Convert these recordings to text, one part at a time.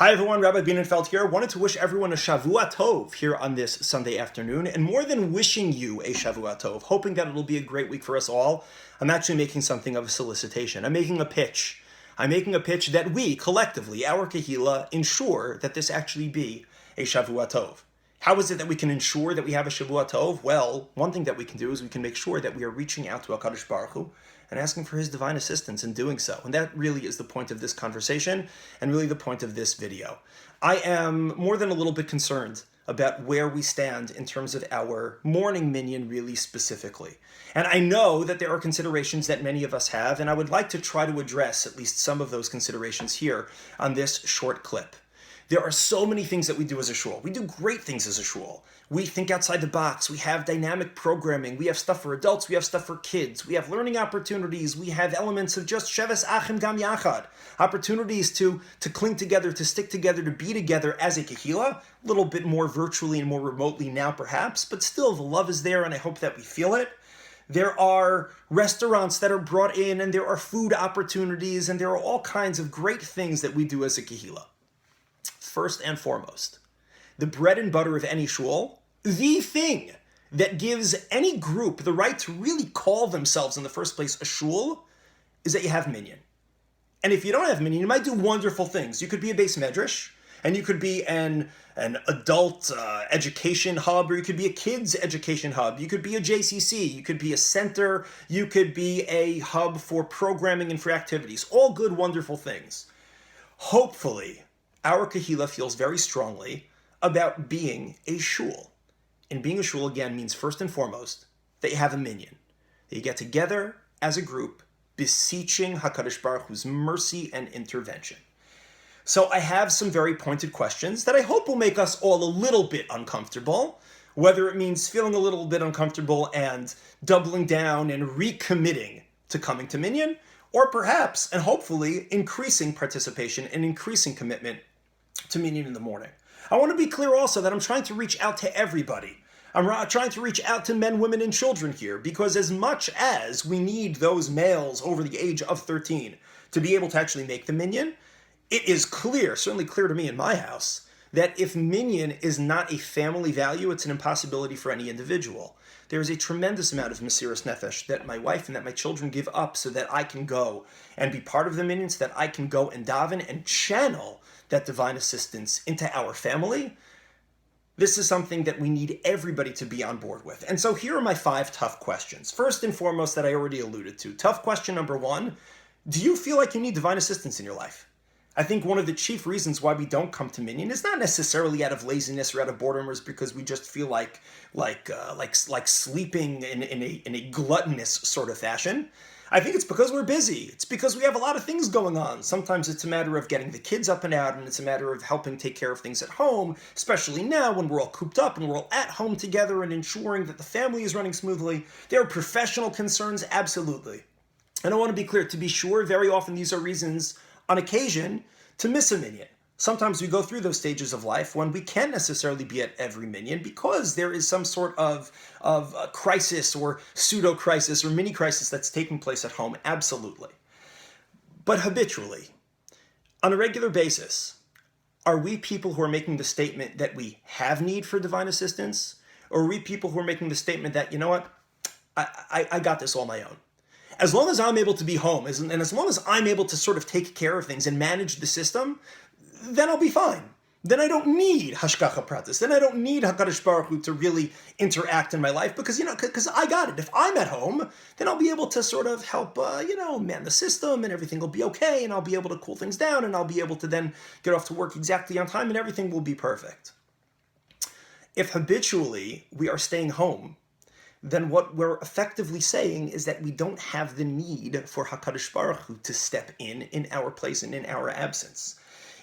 Hi everyone, Rabbi Bienenfeld here. Wanted to wish everyone a Shavua Tov here on this Sunday afternoon. And more than wishing you a Shavua Tov, hoping that it'll be a great week for us all, I'm actually making something of a solicitation. I'm making a pitch. I'm making a pitch that we, collectively, our Kehila, ensure that this actually be a Shavua Tov. How is it that we can ensure that we have a Shavua Tov? Well, one thing that we can do is we can make sure that we are reaching out to HaKadosh Baruch Hu and asking for his divine assistance in doing so. And that really is the point of this conversation and really the point of this video. I am more than a little bit concerned about where we stand in terms of our morning minyan really specifically. And I know that there are considerations that many of us have, and I would like to try to address at least some of those considerations here on this short clip. There are so many things that we do as a shul. We do great things as a shul. We think outside the box. We have dynamic programming. We have stuff for adults. We have stuff for kids. We have learning opportunities. We have elements of just Sheves Achim Gam Yachad. Opportunities to cling together, to stick together, to be together as a kehila. A little bit more virtually and more remotely now perhaps, but still the love is there and I hope that we feel it. There are restaurants that are brought in and there are food opportunities and there are all kinds of great things that we do as a kehila. First and foremost, the bread and butter of any shul, the thing that gives any group the right to really call themselves in the first place a shul, is that you have minyan. And if you don't have minyan, you might do wonderful things. You could be a beis medrash, and you could be an adult education hub, or you could be a kids education hub. You could be a JCC, you could be a center, you could be a hub for programming and for activities. All good, wonderful things. Hopefully, our Kehila feels very strongly about being a shul. And being a shul, again, means first and foremost that you have a minyan. That you get together as a group, beseeching HaKadosh Baruch Hu's mercy and intervention. So I have some very pointed questions that I hope will make us all a little bit uncomfortable, whether it means feeling a little bit uncomfortable and doubling down and recommitting to coming to minyan, or perhaps, and hopefully, increasing participation and increasing commitment to minyan in the morning. I want to be clear also that I'm trying to reach out to everybody. I'm trying to reach out to men, women, and children here, because as much as we need those males over the age of 13 to be able to actually make the minyan, it is clear, certainly clear to me in my house, that if minyan is not a family value, it's an impossibility for any individual. There is a tremendous amount of mesiras nefesh that my wife and that my children give up so that I can go and be part of the minyan, so that I can go and daven and channel that divine assistance into our family. This is something that we need everybody to be on board with. And so here are my 5 tough questions. First and foremost, that I already alluded to. Tough question number 1, do you feel like you need divine assistance in your life? I think one of the chief reasons why we don't come to minyan is not necessarily out of laziness or out of boredom, or is because we just feel like sleeping in a gluttonous sort of fashion. I think it's because we're busy. It's because we have a lot of things going on. Sometimes it's a matter of getting the kids up and out, and it's a matter of helping take care of things at home, especially now when we're all cooped up and we're all at home together and ensuring that the family is running smoothly. There are professional concerns, absolutely. And I want to be clear, to be sure, very often these are reasons on occasion to miss a minyan. Sometimes we go through those stages of life when we can't necessarily be at every minyan because there is some sort of crisis or pseudo-crisis or mini-crisis that's taking place at home, absolutely. But habitually, on a regular basis, are we people who are making the statement that we have need for divine assistance? Or are we people who are making the statement that, you know what, I got this on my own? As long as I'm able to be home, and as long as I'm able to sort of take care of things and manage the system, then I'll be fine. Then I don't need hashgacha pratis. Then I don't need HaKadosh Baruch Hu to really interact in my life because I got it. If I'm at home, then I'll be able to sort of help, man the system, and everything will be okay, and I'll be able to cool things down, and I'll be able to then get off to work exactly on time, and everything will be perfect. If habitually we are staying home, then what we're effectively saying is that we don't have the need for HaKadosh Baruch Hu to step in our place and in our absence.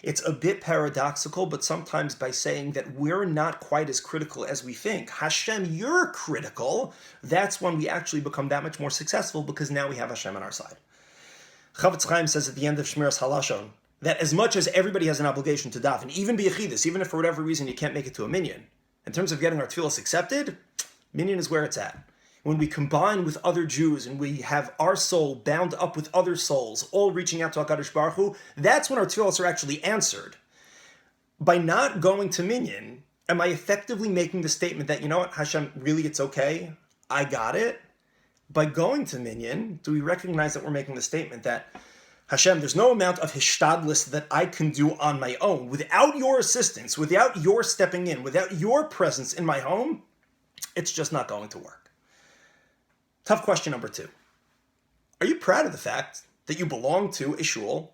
It's a bit paradoxical, but sometimes by saying that we're not quite as critical as we think, Hashem, you're critical, that's when we actually become that much more successful because now we have Hashem on our side. Chavetz Chaim says at the end of Shmiras Halashon that as much as everybody has an obligation to daven, even b'yechidus, even if for whatever reason you can't make it to a minyan, in terms of getting our tefillos accepted, minyan is where it's at. When we combine with other Jews and we have our soul bound up with other souls, all reaching out to HaKadosh Baruch Hu, that's when our tefillos are actually answered. By not going to Minyan, am I effectively making the statement that, you know what, Hashem, really it's okay, I got it? By going to Minyan, do we recognize that we're making the statement that, Hashem, there's no amount of hishtadlus that I can do on my own. Without your assistance, without your stepping in, without your presence in my home, it's just not going to work. Tough question number 2. Are you proud of the fact that you belong to a shul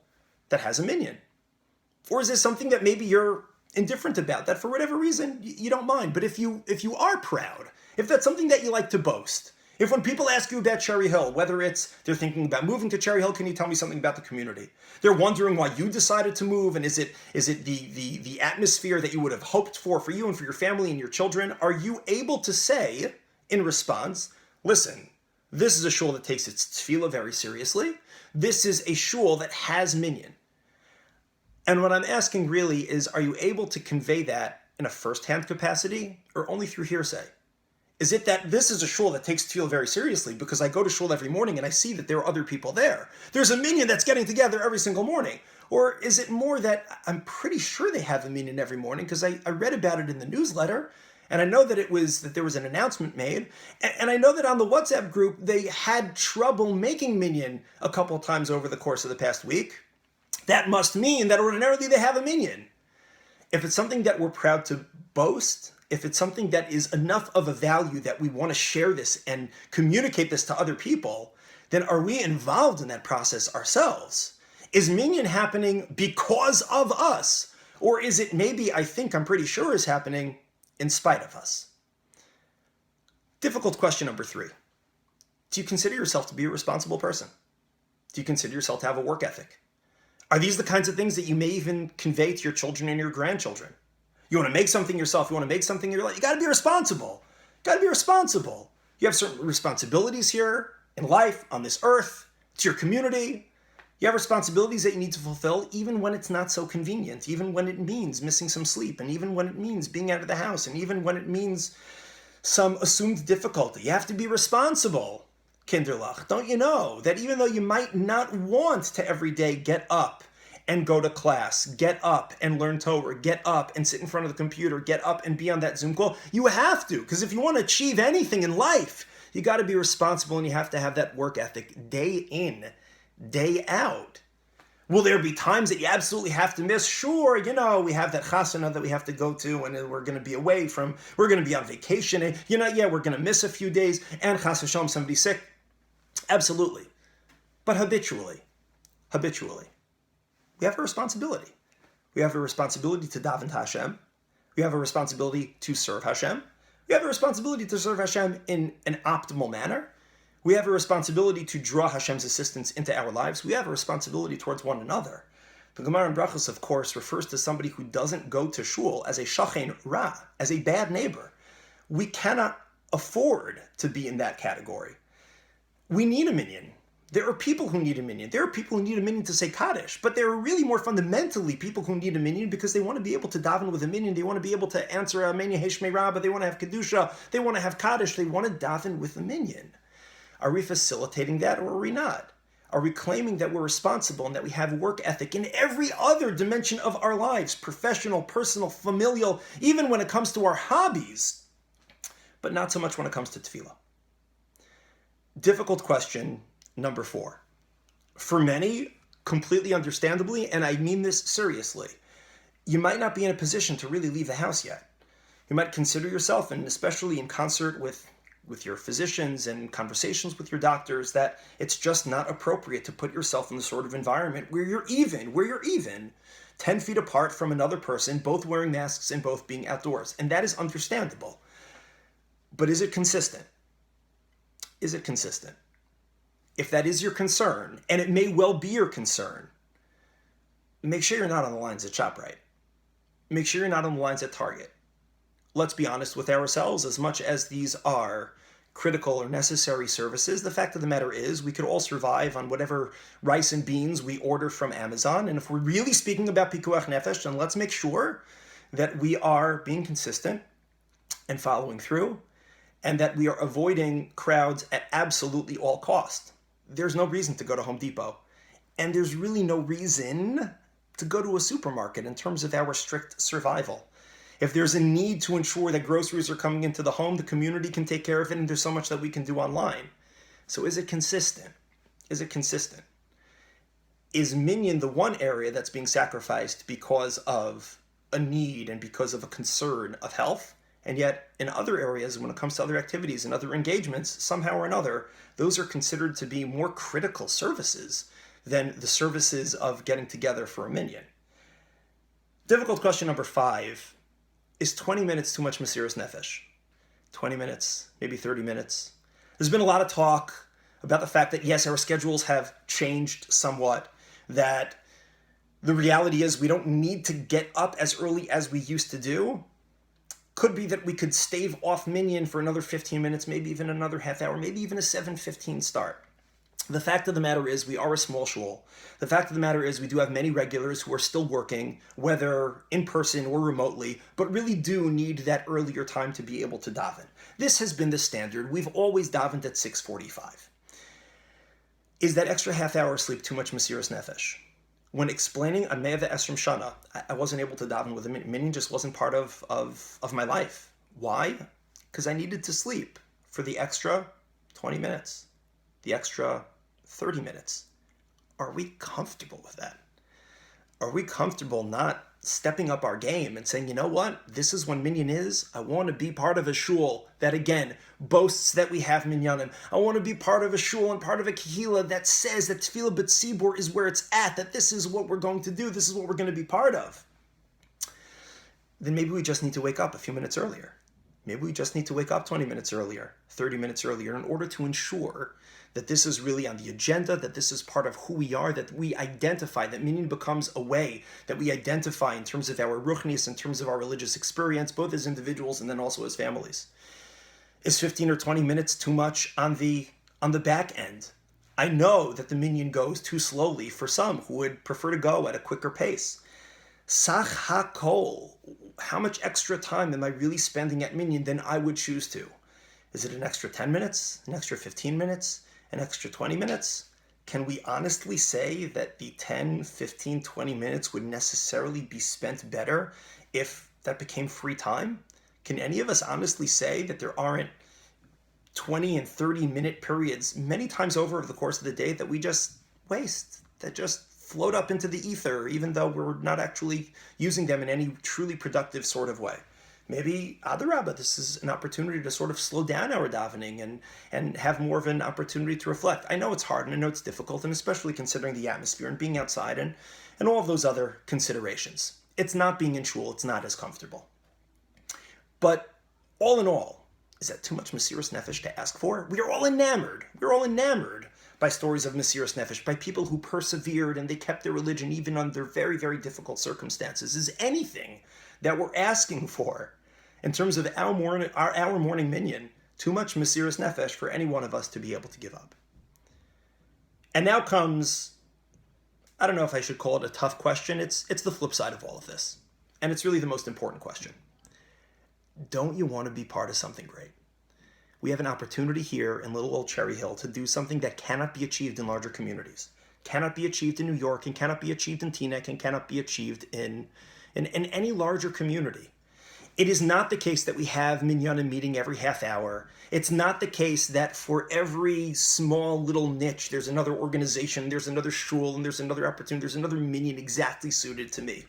that has a minyan? Or is this something that maybe you're indifferent about, that for whatever reason you don't mind? But if you are proud, if that's something that you like to boast, if when people ask you about Cherry Hill, whether it's they're thinking about moving to Cherry Hill, can you tell me something about the community? They're wondering why you decided to move, and is it the atmosphere that you would have hoped for you and for your family and your children? Are you able to say in response, listen, this is a shul that takes its tefillah very seriously. This is a shul that has minyan. And what I'm asking really is, are you able to convey that in a first-hand capacity or only through hearsay? Is it that this is a shul that takes tefillah very seriously because I go to shul every morning and I see that there are other people there? There's a minyan that's getting together every single morning. Or is it more that I'm pretty sure they have a minyan every morning because I read about it in the newsletter, and I know that there was an announcement made, and I know that on the WhatsApp group they had trouble making minyan a couple of times over the course of the past week. That must mean that ordinarily they have a minyan. If it's something that we're proud to boast, if it's something that is enough of a value that we want to share this and communicate this to other people, then are we involved in that process ourselves? Is minyan happening because of us? Or is it maybe, I'm pretty sure is happening in spite of us? Difficult question number 3. Do you consider yourself to be a responsible person? Do you consider yourself to have a work ethic? Are these the kinds of things that you may even convey to your children and your grandchildren? You want to make something yourself, you want to make something in your life, you got to be responsible. You got to be responsible. You have certain responsibilities here in life, on this earth, to your community. You have responsibilities that you need to fulfill even when it's not so convenient, even when it means missing some sleep, and even when it means being out of the house, and even when it means some assumed difficulty. You have to be responsible, Kinderlach. Don't you know that even though you might not want to every day get up and go to class, get up and learn Torah, get up and sit in front of the computer, get up and be on that Zoom call, you have to, because if you want to achieve anything in life, you got to be responsible and you have to have that work ethic day in, day out. Will there be times that you absolutely have to miss? Sure, we have that chasana that we have to go to, and we're going to be we're going to be on vacation, and we're going to miss a few days, and chas v'shalom, somebody's sick. Absolutely. But habitually, we have a responsibility. We have a responsibility to daven to Hashem. We have a responsibility to serve Hashem. We have a responsibility to serve Hashem in an optimal manner. We have a responsibility to draw Hashem's assistance into our lives. We have a responsibility towards one another. The Gemara in Brachos, of course, refers to somebody who doesn't go to shul as a shachen ra, as a bad neighbor. We cannot afford to be in that category. We need a minyan. There are people who need a minyan. There are people who need a minyan to say Kaddish, but there are really more fundamentally people who need a minyan because they want to be able to daven with a minyan. They want to be able to answer a Menya Heshmei Rabbah. They want to have Kedusha. They want to have Kaddish. They want to daven with a minyan. Are we facilitating that or are we not? Are we claiming that we're responsible and that we have work ethic in every other dimension of our lives, professional, personal, familial, even when it comes to our hobbies, but not so much when it comes to tefillah? Difficult question number 4. For many, completely understandably, and I mean this seriously, you might not be in a position to really leave the house yet. You might consider yourself, and especially in concert with your physicians and conversations with your doctors, that it's just not appropriate to put yourself in the sort of environment where you're even 10 feet apart from another person, both wearing masks and both being outdoors. And that is understandable. But is it consistent? Is it consistent? If that is your concern, and it may well be your concern, make sure you're not on the lines at ShopRite. Make sure you're not on the lines at Target. Let's be honest with ourselves, as much as these are critical or necessary services, the fact of the matter is we could all survive on whatever rice and beans we order from Amazon. And if we're really speaking about pikuach nefesh, then let's make sure that we are being consistent and following through, and that we are avoiding crowds at absolutely all cost. There's no reason to go to Home Depot. And there's really no reason to go to a supermarket in terms of our strict survival. If there's a need to ensure that groceries are coming into the home, the community can take care of it, and there's so much that we can do online. So is it consistent? Is it consistent? Is Minyan the one area that's being sacrificed because of a need and because of a concern of health? And yet in other areas, when it comes to other activities and other engagements, somehow or another, those are considered to be more critical services than the services of getting together for a minyan. Difficult question number 5. Is 20 minutes too much Mesiras Nefesh? 20 minutes, maybe 30 minutes. There's been a lot of talk about the fact that, yes, our schedules have changed somewhat, that the reality is we don't need to get up as early as we used to do. Could be that we could stave off minyan for another 15 minutes, maybe even another half hour, maybe even a 7:15 start. The fact of the matter is we are a small shul. The fact of the matter is we do have many regulars who are still working, whether in person or remotely, but really do need that earlier time to be able to daven. This has been the standard. We've always davened at 6:45. Is that extra half hour of sleep too much Mesiras Nefesh? When explaining on Me'ah Esrim Shana, I wasn't able to daven with a minyan. Minyan just wasn't part of my life. Why? Because I needed to sleep for the extra 20 minutes, the extra 30 minutes. Are we comfortable with that? Are we comfortable not stepping up our game and saying, you know what, this is when minyan is. I want to be part of a shul that, again, boasts that we have minyanim. I want to be part of a shul and part of a kehila that says that Tefillah B'Tzibur is where it's at, that this is what we're going to do, this is what we're going to be part of. Then maybe we just need to wake up a few minutes earlier. Maybe we just need to wake up 20 minutes earlier, 30 minutes earlier, in order to ensure that this is really on the agenda, that this is part of who we are, that we identify, that minyan becomes a way that we identify in terms of our ruchnius, in terms of our religious experience, both as individuals and then also as families. Is 15 or 20 minutes too much on the back end? I know that the minyan goes too slowly for some who would prefer to go at a quicker pace. Sach hakol, how much extra time am I really spending at minyan than I would choose to? Is it an extra 10 minutes, an extra 15 minutes, an extra 20 minutes? Can we honestly say that the 10, 15, 20 minutes would necessarily be spent better if that became free time? Can any of us honestly say that there aren't 20 and 30 minute periods many times over the course of the day that we just waste, that just float up into the ether, even though we're not actually using them in any truly productive sort of way? Maybe, Adarabba, this is an opportunity to sort of slow down our davening and have more of an opportunity to reflect. I know it's hard and I know it's difficult, and especially considering the atmosphere and being outside and all of those other considerations. It's not being in shul, it's not as comfortable. But all in all, is that too much Mesiras Nefesh to ask for? We are all enamored. We're all enamored by stories of Mesiras Nefesh, by people who persevered and they kept their religion even under very, very difficult circumstances. Is anything that we're asking for in terms of our morning minyan too much Mesiras Nefesh for any one of us to be able to give up? And now comes, I don't know if I should call it a tough question. It's the flip side of all of this. And it's really the most important question. Don't you want to be part of something great? We have an opportunity here in little old Cherry Hill to do something that cannot be achieved in larger communities, cannot be achieved in New York, and cannot be achieved in Teaneck, and cannot be achieved in any larger community. It is not the case that we have minyanim meeting every half hour. It's not the case that for every small little niche, there's another organization, there's another shul, and there's another opportunity, there's another minyan exactly suited to me.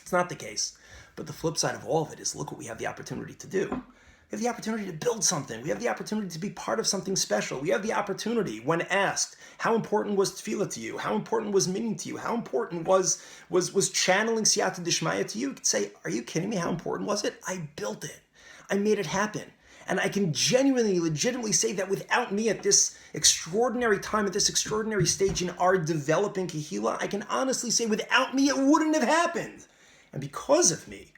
It's not the case. But the flip side of all of it is, look what we have the opportunity to do. We have the opportunity to build something. We have the opportunity to be part of something special. We have the opportunity, when asked, how important was tefillah to you? How important was minyan to you? How important was channeling siyata dishmaya to you? You could say, are you kidding me? How important was it? I built it. I made it happen. And I can genuinely, legitimately say that without me at this extraordinary time, at this extraordinary stage in our developing kehillah, I can honestly say without me, it wouldn't have happened. And because of me,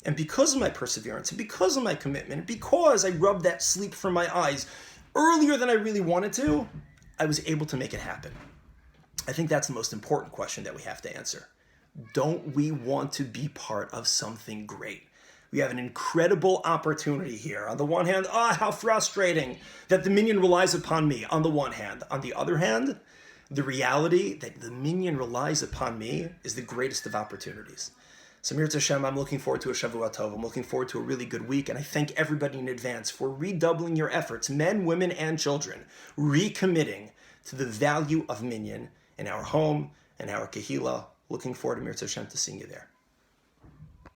and because of my perseverance, and because of my commitment, and because I rubbed that sleep from my eyes earlier than I really wanted to, I was able to make it happen. I think that's the most important question that we have to answer. Don't we want to be part of something great? We have an incredible opportunity here. On the one hand, how frustrating that the minyan relies upon me, on the one hand. On the other hand, the reality that the minyan relies upon me is the greatest of opportunities. So Mirza Hashem, I'm looking forward to a Shavua Tov. I'm looking forward to a really good week, and I thank everybody in advance for redoubling your efforts, men, women, and children, recommitting to the value of minyan in our home and our kahila. Looking forward to Mirza Hashem to seeing you there.